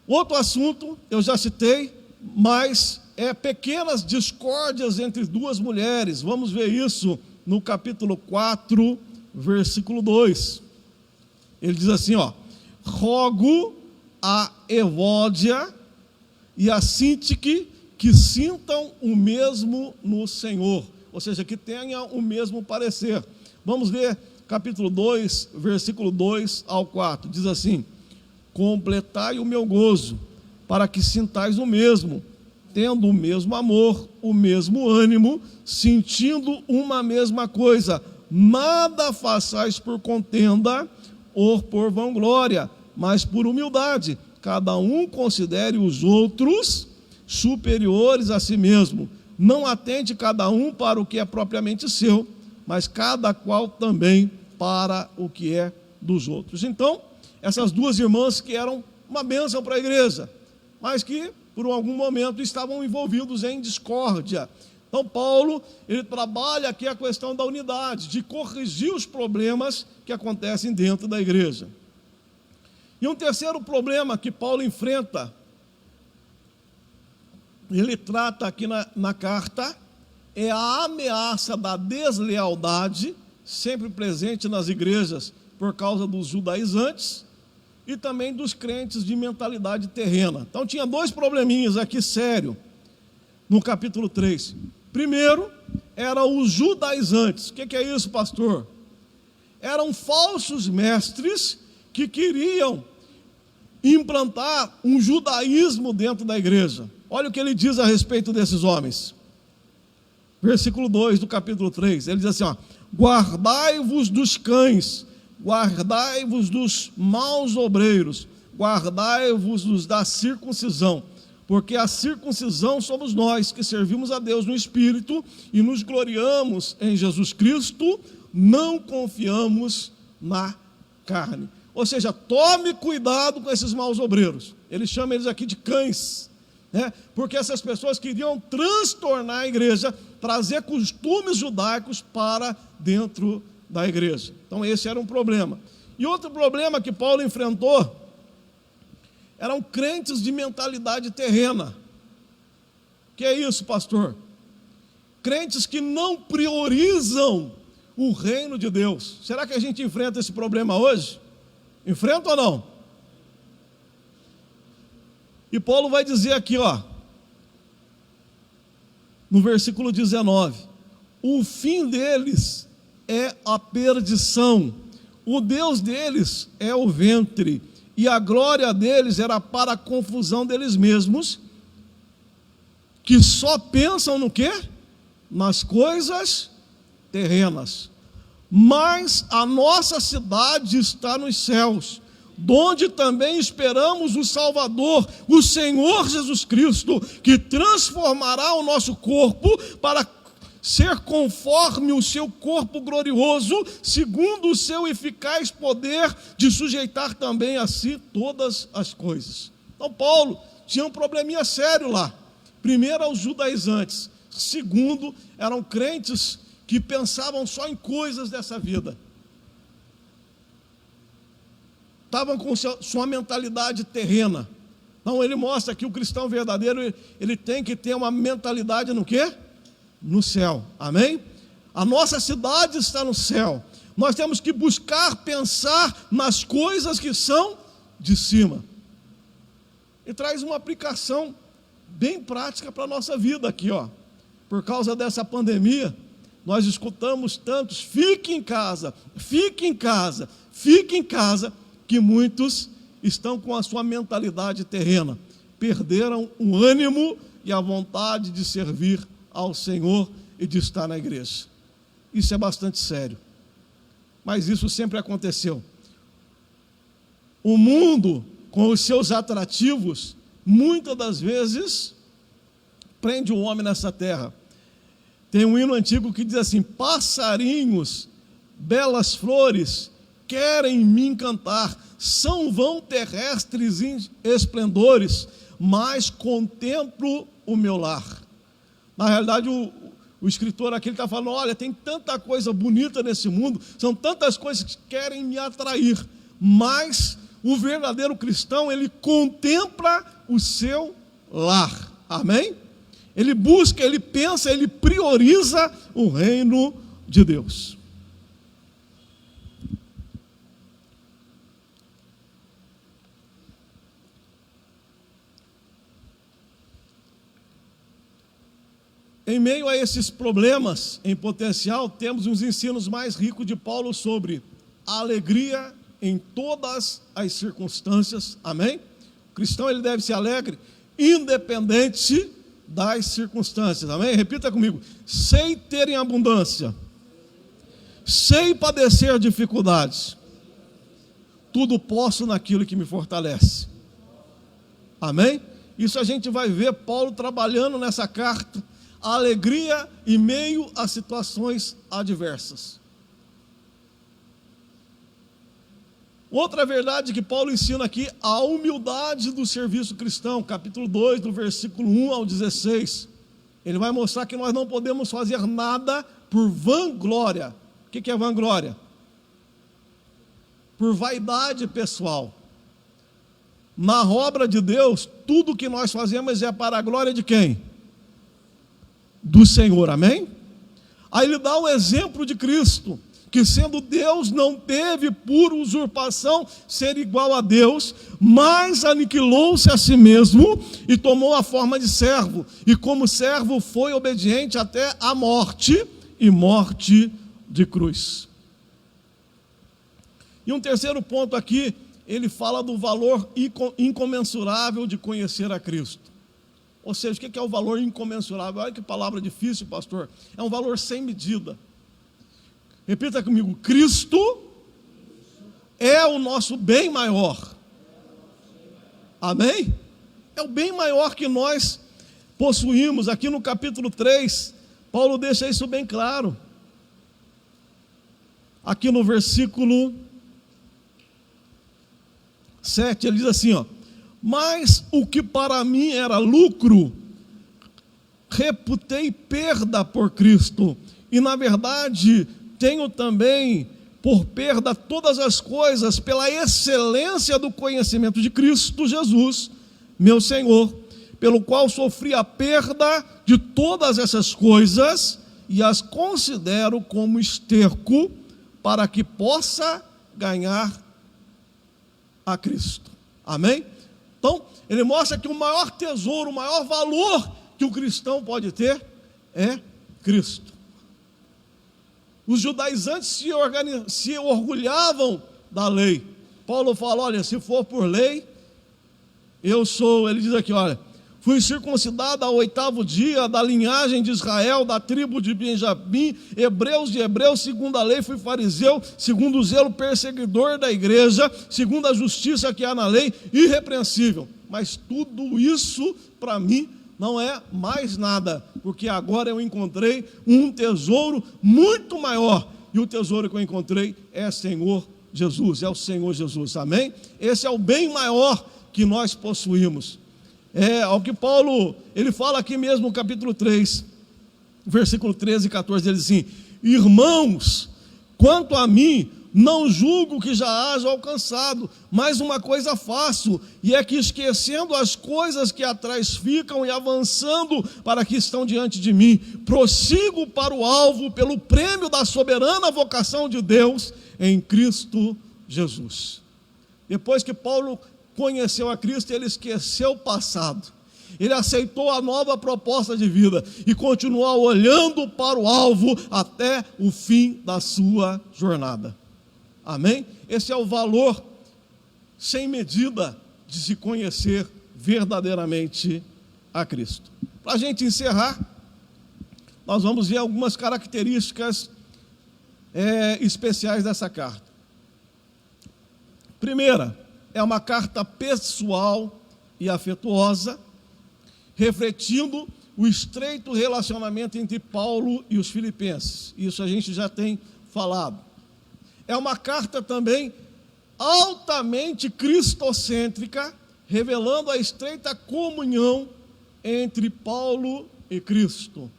Outro assunto, eu já citei, mas pequenas discórdias entre duas mulheres. Vamos ver isso no capítulo 4, versículo 2. Ele diz assim, rogo a Evódia e a Sintique que sintam o mesmo no Senhor, ou seja, que tenha o mesmo parecer. Vamos ver capítulo 2, versículo 2 ao 4, diz assim: completai o meu gozo, para que sintais o mesmo, tendo o mesmo amor, o mesmo ânimo, sentindo uma mesma coisa. Nada façais por contenda ou por vanglória, mas por humildade. Cada um considere os outros superiores a si mesmo. Não atente cada um para o que é propriamente seu, mas cada qual também para o que é dos outros. Então, essas duas irmãs que eram uma bênção para a igreja, mas que por algum momento estavam envolvidos em discórdia. Então Paulo, ele trabalha aqui a questão da unidade, de corrigir os problemas que acontecem dentro da igreja. E um terceiro problema que Paulo enfrenta, ele trata aqui na carta, é a ameaça da deslealdade, sempre presente nas igrejas por causa dos judaizantes e também dos crentes de mentalidade terrena. Então tinha dois probleminhas aqui sérios no capítulo 3. Primeiro, eram os judaizantes. O que é isso, pastor? Eram falsos mestres que queriam implantar um judaísmo dentro da igreja. Olha o que ele diz a respeito desses homens. Versículo 2 do capítulo 3, ele diz assim, guardai-vos dos cães, guardai-vos dos maus obreiros, guardai-vos dos da circuncisão, porque a circuncisão somos nós, que servimos a Deus no Espírito e nos gloriamos em Jesus Cristo, não confiamos na carne. Ou seja, tome cuidado com esses maus obreiros. Ele chama eles aqui de cães, porque essas pessoas queriam transtornar a igreja, trazer costumes judaicos para dentro da igreja. Então esse era um problema. E outro problema que Paulo enfrentou eram crentes de mentalidade terrena. Que é isso, pastor? Crentes que não priorizam o reino de Deus. Será que a gente enfrenta esse problema hoje? Enfrenta ou não? E Paulo vai dizer aqui, no versículo 19, o fim deles é a perdição, o Deus deles é o ventre, e a glória deles era para a confusão deles mesmos, que só pensam no quê? Nas coisas terrenas. Mas a nossa cidade está nos céus, donde também esperamos o Salvador, o Senhor Jesus Cristo, que transformará o nosso corpo para ser conforme o seu corpo glorioso, segundo o seu eficaz poder de sujeitar também a si todas as coisas. Então Paulo tinha um probleminha sério lá. Primeiro, aos judaizantes. Segundo, eram crentes que pensavam só em coisas dessa vida. Estavam com sua mentalidade terrena. Então ele mostra que o cristão verdadeiro, ele tem que ter uma mentalidade no quê? No céu, amém? A nossa cidade está no céu. Nós temos que buscar pensar nas coisas que são de cima. E traz uma aplicação bem prática para a nossa vida aqui, Por causa dessa pandemia, nós escutamos tantos, fique em casa, fique em casa, fique em casa, que muitos estão com a sua mentalidade terrena, perderam o ânimo e a vontade de servir ao Senhor e de estar na igreja. Isso é bastante sério, mas isso sempre aconteceu. O mundo, com os seus atrativos, muitas das vezes, prende o homem nessa terra. Tem um hino antigo que diz assim: passarinhos, belas flores, querem me encantar, são vão terrestres esplendores, mas contemplo o meu lar. Na realidade, o escritor aqui está falando, olha, tem tanta coisa bonita nesse mundo, são tantas coisas que querem me atrair, mas o verdadeiro cristão, ele contempla o seu lar, amém? Ele busca, ele pensa, ele prioriza o reino de Deus. Em meio a esses problemas em potencial, temos os ensinos mais ricos de Paulo sobre a alegria em todas as circunstâncias. Amém? O cristão ele deve ser alegre, independente das circunstâncias. Amém? Repita comigo. Sei ter em abundância, sei padecer dificuldades, tudo posso naquilo que me fortalece. Amém? Isso a gente vai ver Paulo trabalhando nessa carta. A alegria em meio a situações adversas. Outra verdade que Paulo ensina aqui, a humildade do serviço cristão, capítulo 2, do versículo 1 ao 16. Ele vai mostrar que nós não podemos fazer nada por vanglória. O que é vanglória? Por vaidade pessoal. Na obra de Deus, tudo que nós fazemos é para a glória de quem? Do Senhor, amém? Aí ele dá o exemplo de Cristo, que sendo Deus não teve por usurpação ser igual a Deus, mas aniquilou-se a si mesmo e tomou a forma de servo, e como servo foi obediente até a morte, e morte de cruz. E um terceiro ponto aqui, ele fala do valor incomensurável de conhecer a Cristo. Ou seja, o que é o valor incomensurável? Olha que palavra difícil, pastor. É um valor sem medida. Repita comigo. Cristo é o nosso bem maior. Amém? É o bem maior que nós possuímos. Aqui no capítulo 3, Paulo deixa isso bem claro. Aqui no versículo 7, ele diz assim, ó. Mas o que para mim era lucro, reputei perda por Cristo. E na verdade, tenho também por perda todas as coisas pela excelência do conhecimento de Cristo Jesus, meu Senhor, pelo qual sofri a perda de todas essas coisas e as considero como esterco para que possa ganhar a Cristo. Amém? Então, ele mostra que o maior tesouro, o maior valor que o cristão pode ter é Cristo. Os judaizantes se orgulhavam da lei. Paulo fala, olha, se for por lei, ele diz aqui, olha, fui circuncidado ao 8º dia, da linhagem de Israel, da tribo de Benjamim, hebreus de hebreus, segundo a lei fui fariseu, segundo o zelo perseguidor da igreja, segundo a justiça que há na lei, irrepreensível. Mas tudo isso para mim não é mais nada, porque agora eu encontrei um tesouro muito maior, e o tesouro que eu encontrei é Senhor Jesus, é o Senhor Jesus, amém? Esse é o bem maior que nós possuímos. Ao que Paulo, ele fala aqui mesmo no capítulo 3, versículo 13 e 14, ele diz assim, irmãos, quanto a mim, não julgo que já haja alcançado, mas uma coisa faço, e é que esquecendo as coisas que atrás ficam e avançando para que estão diante de mim, prossigo para o alvo pelo prêmio da soberana vocação de Deus em Cristo Jesus. Depois que Paulo conheceu a Cristo, ele esqueceu o passado, ele aceitou a nova proposta de vida e continuou olhando para o alvo até o fim da sua jornada. Amém? Esse é o valor sem medida de se conhecer verdadeiramente a Cristo. Para a gente encerrar, nós vamos ver algumas características especiais dessa carta. Primeira, é uma carta pessoal e afetuosa, refletindo o estreito relacionamento entre Paulo e os filipenses. Isso a gente já tem falado. É uma carta também altamente cristocêntrica, revelando a estreita comunhão entre Paulo e Cristo.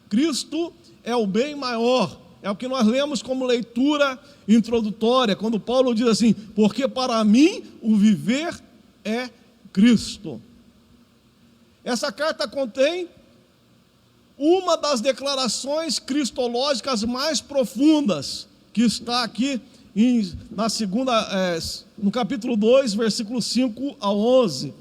Cristo é o bem maior. É o que nós lemos como leitura introdutória, quando Paulo diz assim, porque para mim o viver é Cristo. Essa carta contém uma das declarações cristológicas mais profundas, que está aqui no capítulo 2, versículo 5 a 11,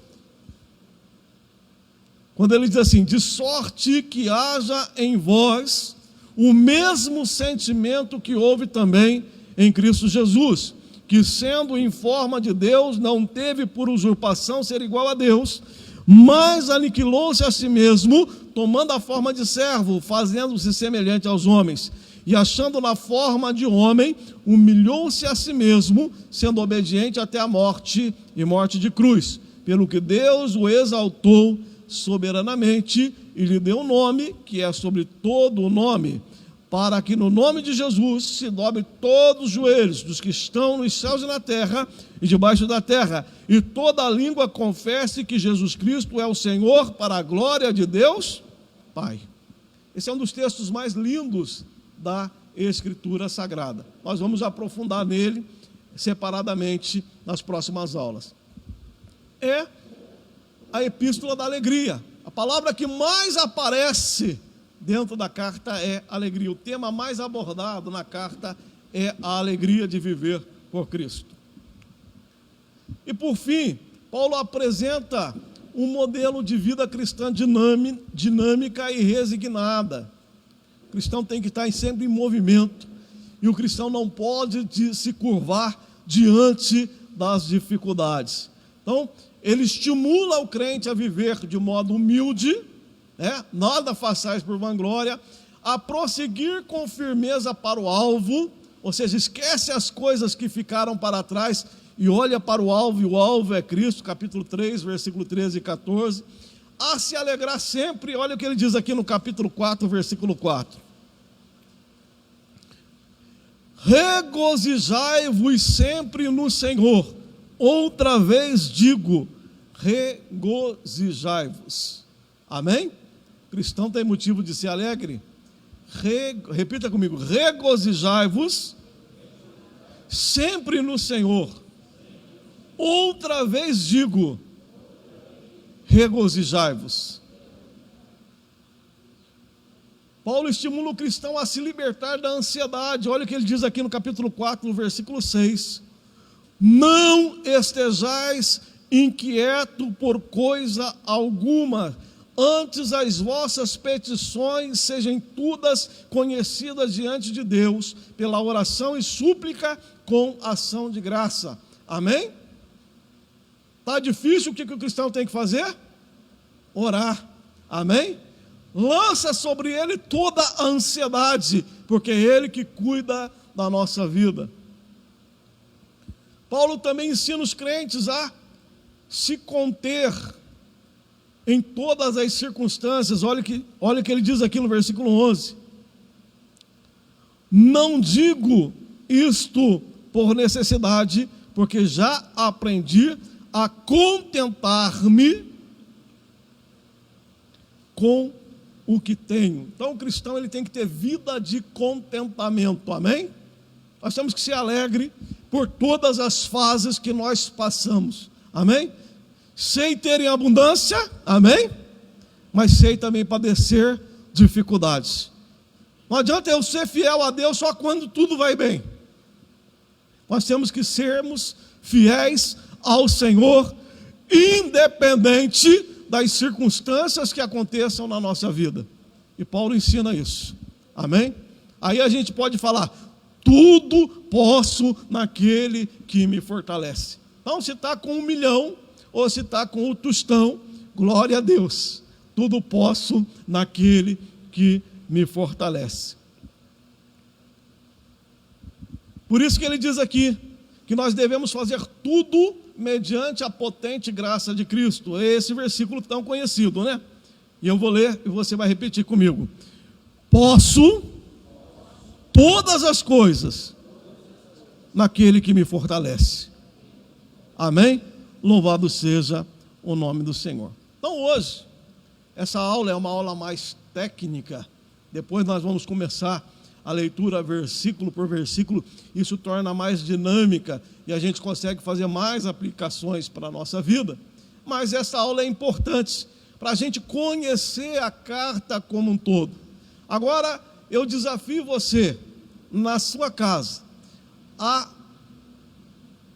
quando ele diz assim: de sorte que haja em vós o mesmo sentimento que houve também em Cristo Jesus, que sendo em forma de Deus, não teve por usurpação ser igual a Deus, mas aniquilou-se a si mesmo, tomando a forma de servo, fazendo-se semelhante aos homens, e achando na forma de homem, humilhou-se a si mesmo, sendo obediente até a morte e morte de cruz, pelo que Deus o exaltou soberanamente e lhe deu um nome que é sobre todo o nome, para que no nome de Jesus se dobre todos os joelhos dos que estão nos céus e na terra e debaixo da terra, e toda a língua confesse que Jesus Cristo é o Senhor, para a glória de Deus Pai. Esse é um dos textos mais lindos da Escritura Sagrada. Nós vamos aprofundar nele separadamente nas próximas aulas. É a Epístola da Alegria. A palavra que mais aparece dentro da carta é alegria. O tema mais abordado na carta é a alegria de viver por Cristo. E por fim, Paulo apresenta um modelo de vida cristã dinâmica e resignada. O cristão tem que estar sempre em movimento, e o cristão não pode se curvar diante das dificuldades. Então, ele estimula o crente a viver de modo humilde, nada façais por vanglória, a prosseguir com firmeza para o alvo, ou seja, esquece as coisas que ficaram para trás e olha para o alvo, e o alvo é Cristo, capítulo 3, versículo 13 e 14, a se alegrar sempre. Olha o que ele diz aqui no capítulo 4, versículo 4. Regozijai-vos sempre no Senhor. Outra vez digo, regozijai-vos. Amém? O cristão tem motivo de ser alegre? Repita comigo: regozijai-vos sempre no Senhor. Outra vez digo, regozijai-vos. Paulo estimula o cristão a se libertar da ansiedade. Olha o que ele diz aqui no capítulo 4, no versículo 6. Não estejais inquieto por coisa alguma, antes as vossas petições sejam todas conhecidas diante de Deus, pela oração e súplica com ação de graça. Amém? Está difícil, o que o cristão tem que fazer? Orar. Amém? Lança sobre ele toda a ansiedade, porque é ele que cuida da nossa vida. Paulo também ensina os crentes a se conter em todas as circunstâncias. Olha o que ele diz aqui no versículo 11. Não digo isto por necessidade, porque já aprendi a contentar-me com o que tenho. Então o cristão ele tem que ter vida de contentamento, amém? Nós temos que ser alegre por todas as fases que nós passamos, amém? Sei ter em abundância, amém? Mas sei também padecer dificuldades. Não adianta eu ser fiel a Deus só quando tudo vai bem. Nós temos que sermos fiéis ao Senhor, independente das circunstâncias que aconteçam na nossa vida. E Paulo ensina isso, amém? Aí a gente pode falar: tudo posso naquele que me fortalece. Então, se está com 1 milhão, ou se está com o tostão, glória a Deus, tudo posso naquele que me fortalece. Por isso que ele diz aqui, que nós devemos fazer tudo mediante a potente graça de Cristo. É esse versículo tão conhecido, né? E eu vou ler e você vai repetir comigo. Posso todas as coisas naquele que me fortalece. Amém? Louvado seja o nome do Senhor. Então hoje, essa aula é uma aula mais técnica. Depois nós vamos começar a leitura versículo por versículo. Isso torna mais dinâmica e a gente consegue fazer mais aplicações para a nossa vida. Mas essa aula é importante para a gente conhecer a carta como um todo. Agora, eu desafio você, na sua casa, a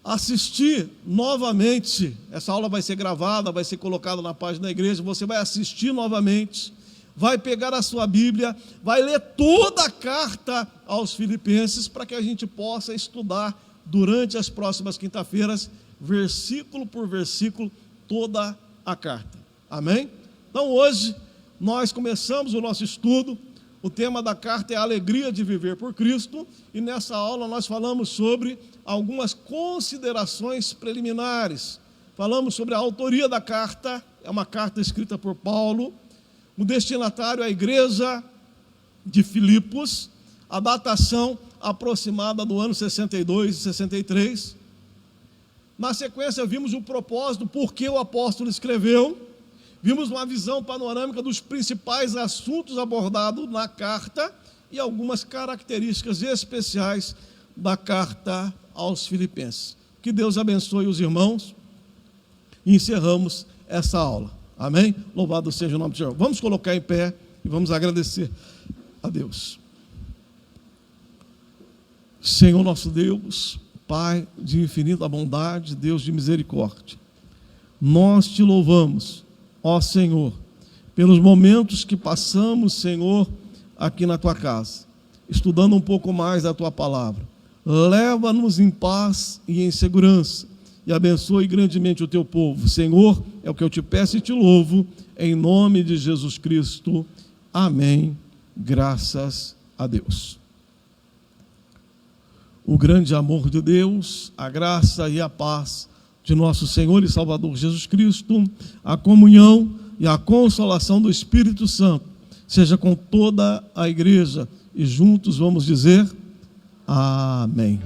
assistir novamente. Essa aula vai ser gravada, vai ser colocada na página da igreja, você vai assistir novamente, vai pegar a sua Bíblia, vai ler toda a carta aos Filipenses, para que a gente possa estudar durante as próximas quinta-feiras, versículo por versículo, toda a carta. Amém? Então hoje nós começamos o nosso estudo. O tema da carta é a alegria de viver por Cristo, e nessa aula nós falamos sobre algumas considerações preliminares. Falamos sobre a autoria da carta, é uma carta escrita por Paulo, o destinatário é a igreja de Filipos, a datação aproximada do ano 62 e 63. Na sequência vimos o propósito, por que o apóstolo escreveu. Vimos uma visão panorâmica dos principais assuntos abordados na carta e algumas características especiais da carta aos Filipenses. Que Deus abençoe os irmãos e encerramos essa aula. Amém? Louvado seja o nome do Senhor. Vamos colocar em pé e vamos agradecer a Deus. Senhor nosso Deus, Pai de infinita bondade, Deus de misericórdia, nós te louvamos, ó Senhor, pelos momentos que passamos, Senhor, aqui na tua casa, estudando um pouco mais da tua palavra. Leva-nos em paz e em segurança, e abençoe grandemente o teu povo. Senhor, é o que eu te peço e te louvo, em nome de Jesus Cristo. Amém. Graças a Deus. O grande amor de Deus, a graça e a paz de nosso Senhor e Salvador Jesus Cristo, a comunhão e a consolação do Espírito Santo, seja com toda a igreja, e juntos vamos dizer amém.